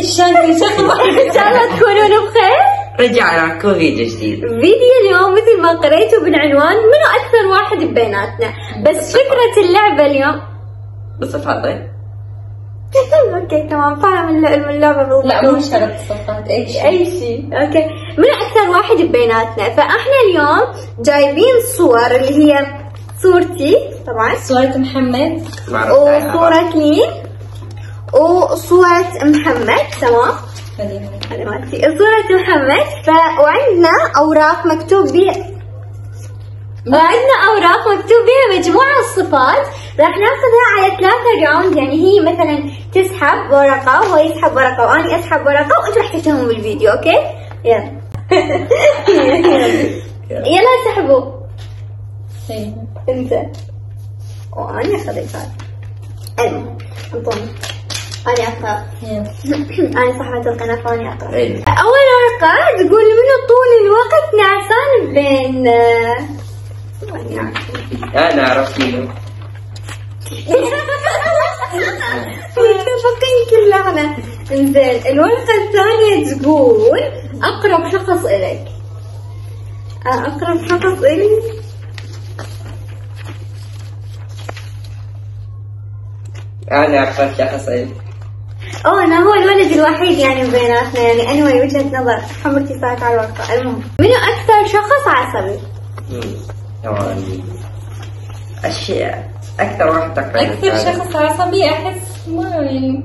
شلونكم؟ ان شاء الله تكونون بخير. رجعنا لكم فيديو جديد. فيديو اليوم مثل ما قريتوا بالعنوان منو اكثر واحد ببيناتنا، بس فكرة اللعبة اليوم بصفاتين. اوكي تمام، فاهم اللعبة بالضبط. لا مو شرط صفات، اي شيء. اوكي، منو اكثر واحد ببيناتنا؟ فاحنا اليوم جايبين صور اللي هي صورتي طبعا، صورة محمد وصورة لين وصورة محمد. تمام، هذه مالتي صورة محمد. وعندنا اوراق مكتوب بها مجموعة الصفات راح ناخذها على 3 راوند. يعني هي مثلا تسحب ورقة وهو يسحب ورقة وأنا أسحب ورقة وأنتوا راح تفهموا بالفيديو. أوكي يلا. يلا سحبوا. أنت وأنا أخذت هذا. المهم انطوني أنا أقرأ. أنا صاحبة القناة فأنا أقرأ. أول ورقة تقول منو طول الوقت نعسان بين أنا أعرف منه. فكين كلنا. انزين الورقة الثانية تقول أقرب شخص إليك. أقرب شخص إلي أنا أقرب شخص إلي. أنا هو الولد الوحيد يعني بيناتنا. يعني أنا وجهة نظر حمرتي صارت على الورقة. المهم منو أكثر شخص عصبي؟ أشياء أكثر واحد تقريبا. أكثر شخص عصبي أحس ما يعني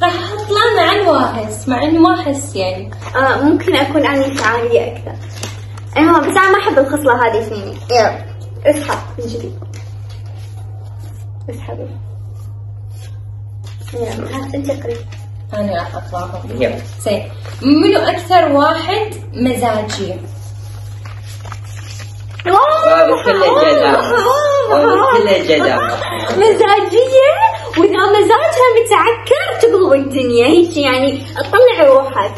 راح أحط لنا عن واحس، مع إنه ما أحس يعني. ممكن أكون أنا انفعالية أكثر. المهم بس أنا ما أحب الخصلة هذه فيني. يلا اسحب من جديد. اسحبي. يلا أنت قريب. أنا راح أطلعهم. يلا. زين، منو أكثر واحد مزاجي؟ مزاجية، وإذا مزاجها متعكر تقلب الدنيا هيك يعني تطلع روحك.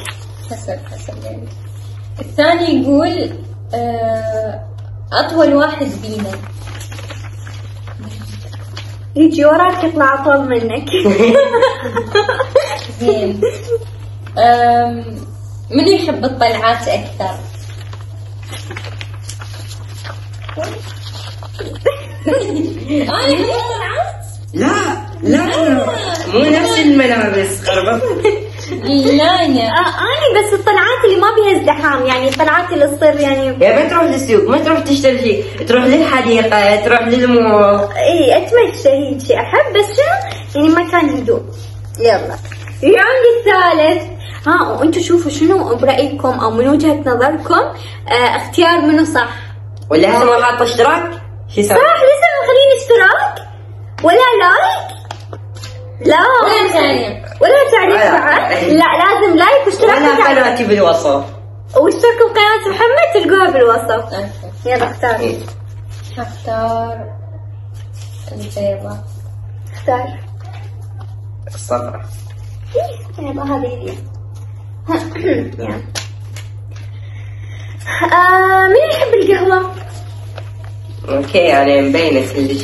حسب يعني. الثاني يقول أطول واحد بينا. يجي وراك يطلع أطول منك. زين، من يحب الطلعات أكثر؟ أنا أحب الطلعات؟ لا مو نفس الملابس خربط. لا أنا بس الطلعات اللي ما بيها ازدحام، يعني الطلعات اللي تصير يعني ما تروح للسوق، ما تروح تشتري شيء، تروح للحديقة، تروح للمول. اي اتمشى هيك احب، بس شنو يعني مكان هدوء. يلا الراوند الثالث. وانتم شوفوا شنو برأيكم او من وجهة نظركم اختيار منو صح؟ ولا هسه ما حاطه اشتراك؟ شو يسوي؟ صح لسه مخلين اشتراك ولا لايك؟ لا ولا تعليق بعد. لا لازم لايك واشتراك. ولا قناتي بالوصف، واشتركوا بقناة محمد تلقوها بالوصف. يلا اختار. اختار البيضة. اختار الصفرة. يلا هذه هي. مين يحب القهوة؟ اوكي يعني مبينة كلش.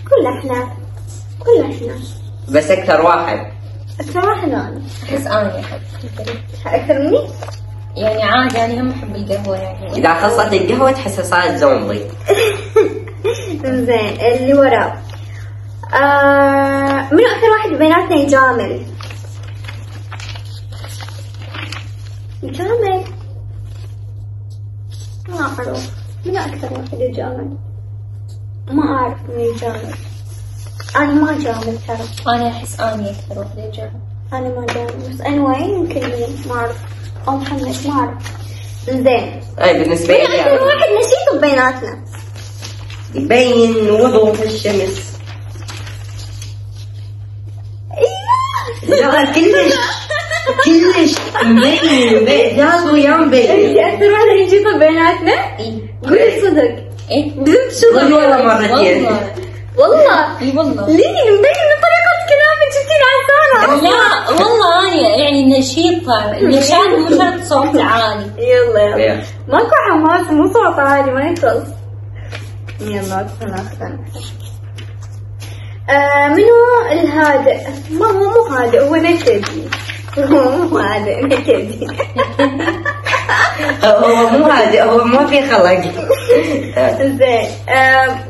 كلنا بس أكثر واحد أنا أحس أنا أحب أكثر مني. يعني عادي أنا هم أحب القهوة يعني. إذا خلصت القهوة تحسها صارت زومبي. زين اللي وراه. منو أكثر واحد بيناتنا يجامل؟ ما أعرف منو أكثر واحد يجامل. ما أعرف من يجامل. أنا ما جامل ترى. أنا أحس أنا أكثر واحدة يجامل. أنا ما جامل بس أنا وين يمكن ما أعرف أو محمد ما أعرف. زين. أي بالنسبة لي أكثر واحد نشيط بيناتنا. يبين وضوء في الشمس. لا كلش مبين جاز ويا مبين. أنت أكثر واحد نشيط بيناتنا؟ قولي صدق. بدون شغل والله مرتين. والله ليه مبين من طريقة كلامك جبتين عسالة. لا والله أنا يعني نشيطة. النشاط مو شرط صوت عالي. يلا ماكو حماس، مو صوت عالي ما يخلص. يلا ناخذ. منو الهادئ؟ مو هادئ، هو نكدي. مو هذا نكدي. هو مو هذا، هو ما في خلق. زين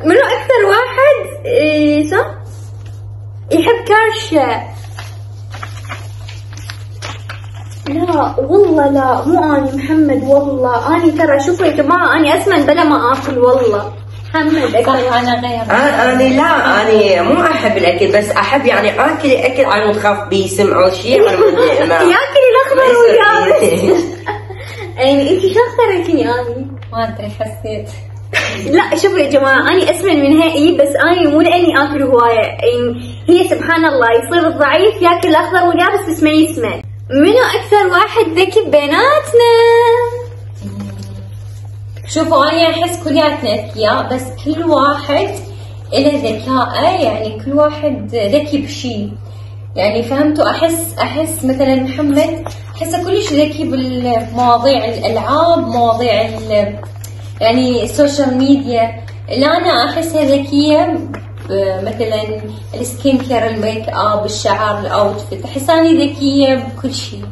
منو أكثر واحد يحب كرشة؟ لا والله لا، مو أني محمد، والله أني ترى شوفوا يا جماعة أني أسمن بلا ما آكل والله. محمد أكثر. أنا غير. أنا لا، أنا مو أحب الأكل، بس أحب يعني آكل أكل على خاف بيسم أو شيء. ياكل الأخضر واليابس. يعني أنت شو أخضرك يعني؟ ما أدري حسيت. لا شوفوا يا جماعة أنا أسمن من هاي، بس أنا مو لأني آكل هواية، يعني هي سبحان الله يصير الضعيف ياكل الأخضر واليابس بس ما يسمن. منو أكثر واحد ذكي بيناتنا؟ شوفوا أنا أحس كلياتنا أذكياء، بس كل واحد له ذكاءه، يعني كل واحد ذكي بشيء. يعني فهمتوا؟ أحس مثلا محمد أحسه كلش ذكي بالمواضيع الألعاب، مواضيع يعني السوشيال ميديا. اللي أنا أحسها ذكية مثلا السكين كير، الميك اب، الشعر، الاوتفيت. احس اني ذكيه بكل شيء.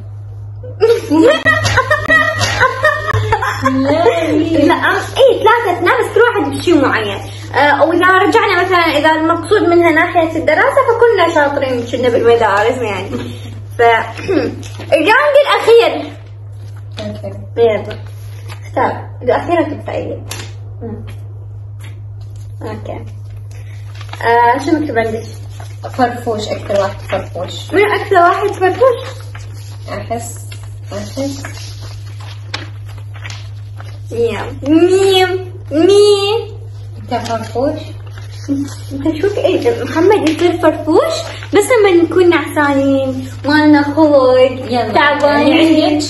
لا اي ثلاثة ناس كل واحد بشيء معين. واذا رجعنا مثلا اذا المقصود منها ناحية الدراسة فكلنا شاطرين كنا بالمدارس يعني. الراوند الاخير. اوكي يلا اختار الاخيرة تبقى. اوكي شو مكتوب عندك؟ فرفوش. اكثر واحد فرفوش. من اكثر واحد فرفوش؟ احس ميم. انت فرفوش؟ انت شو محمد يصير فرفوش بس لما نكون نعسانين ما لنا خلق تعبانين.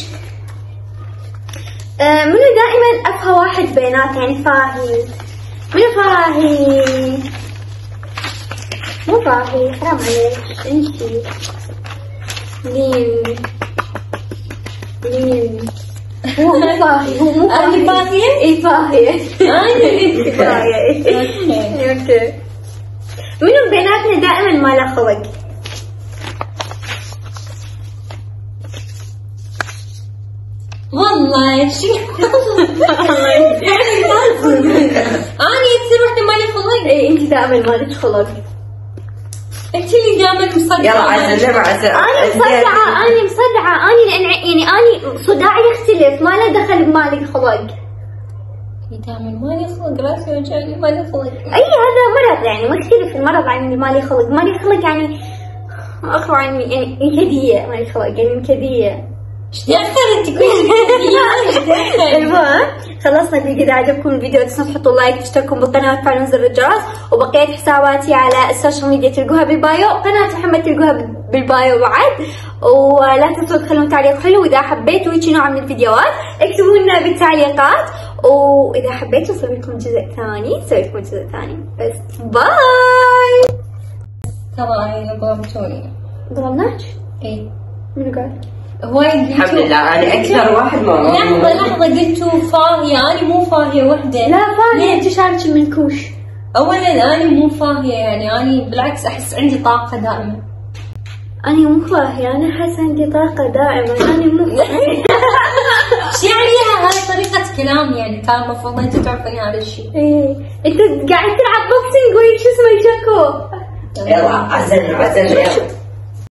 منو دائما افهى واحد بينات، يعني فاهي. منو فاهي؟ مو فاهي، حرام عليك انتي. لين هو مو فاهي، هو مو فاهي. أنا فاهية؟ اي فاهية. أنا فاهية. اوكي. منو بيناتنا دائما ما له خلق؟ والله شو أنا تصير وحدة مالي خلق. اي انتي دائما ما لك خلق. انت اللي دائما مصدعة. يلا عسل عسل. أنا مصدعة أنا لأن يعني أنا صداعي يختلف، ما له دخل بمالك خلق. دائما مالي خلق، راسي وجعني مالي خلق. أي هذا مرض يعني، مختلف المرض عن مالي خلق. مالي خلق يعني أخو عني يعني نكدية، مالي خلق يعني نكدية. ايش دخل انت كذا؟ المهم خلصنا. إذا عجبكم الفيديو لا تنسوا تحطوا لايك، تشتركوا بالقناة وتفعلوا زر الجرس. وبقية حساباتي على السوشيال ميديا تلقوها بالبايو، وقناة محمد تلقوها بالبايو بعد. ولا تنسوا تخلون تعليق حلو إذا حبيتوا هيك نوع من الفيديوهات، اكتبوا لنا بالتعليقات. وإذا حبيتوا نسوي لكم جزء ثاني بس باي. ترى ظلمتوني. ظلمناك؟ اي منو قال؟ وايد الحمد لله أنا أكثر واحد ما. لحظة قلتوا فاهية، أنا مو فاهية وحدة. لا فاهية، أنت شارك منكوش. أولا أنا مو فاهية، يعني أنا بالعكس أحس عندي طاقة دائما. أنا مو فاهية، أنا حاسة عندي طاقة دائما. أنا مو ايش يعني هاي طريقة كلام؟ يعني كان المفروض أنت تعرفين هذا الشيء. إيه أنت قاعد تلعب بوكسينج وش اسمه شكو. يلا عسل.